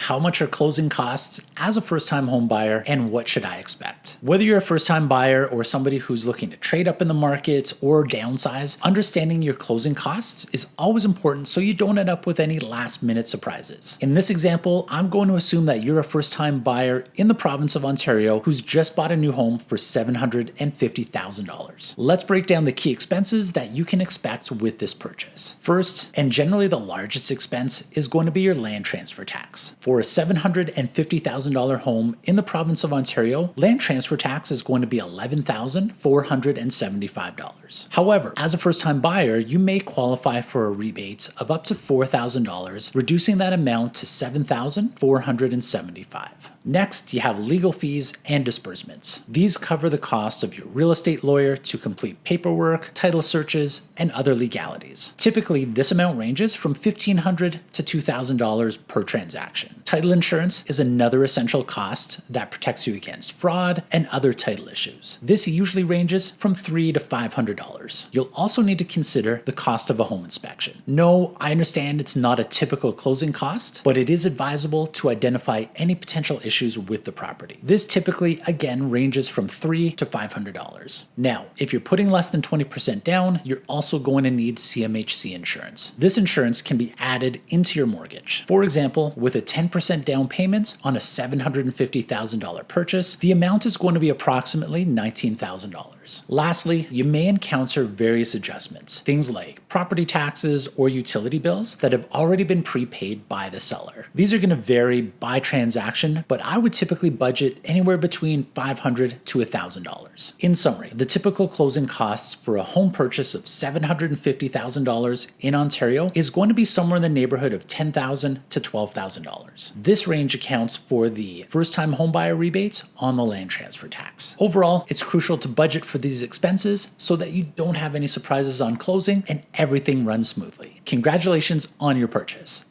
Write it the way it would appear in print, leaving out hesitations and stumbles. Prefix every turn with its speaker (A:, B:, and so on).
A: How much are closing costs as a first-time home buyer, and what should I expect? Whether you're a first-time buyer or somebody who's looking to trade up in the market or downsize, understanding your closing costs is always important so you don't end up with any last-minute surprises. In this example, I'm going to assume that you're a first-time buyer in the province of Ontario who's just bought a new home for $750,000. Let's break down the key expenses that you can expect with this purchase. First, and generally the largest expense, is going to be your land transfer tax. For a $750,000 home in the province of Ontario, land transfer tax is going to be $11,475. However, as a first-time buyer, you may qualify for a rebate of up to $4,000, reducing that amount to $7,475. Next, you have legal fees and disbursements. These cover the cost of your real estate lawyer to complete paperwork, title searches, and other legalities. Typically, this amount ranges from $1,500 to $2,000 per transaction. Title insurance is another essential cost that protects you against fraud and other title issues. This usually ranges from $300 to $500. You'll also need to consider the cost of a home inspection. No, I understand it's not a typical closing cost, but it is advisable to identify any potential issues with the property. This typically, again, ranges from $300 to $500. Now, if you're putting less than 20% down, you're also going to need CMHC insurance. This insurance can be added into your mortgage. For example, with a 10% down payment on a $750,000 purchase, the amount is going to be approximately $19,000. Lastly, you may encounter various adjustments, things like property taxes or utility bills that have already been prepaid by the seller. These are going to vary by transaction, but I would typically budget anywhere between $500 to $1,000. In summary, the typical closing costs for a home purchase of $750,000 in Ontario is going to be somewhere in the neighborhood of $10,000 to $12,000. This range accounts for the first-time homebuyer rebate on the land transfer tax. Overall, it's crucial to budget for these expenses so that you don't have any surprises on closing and everything runs smoothly. Congratulations on your purchase.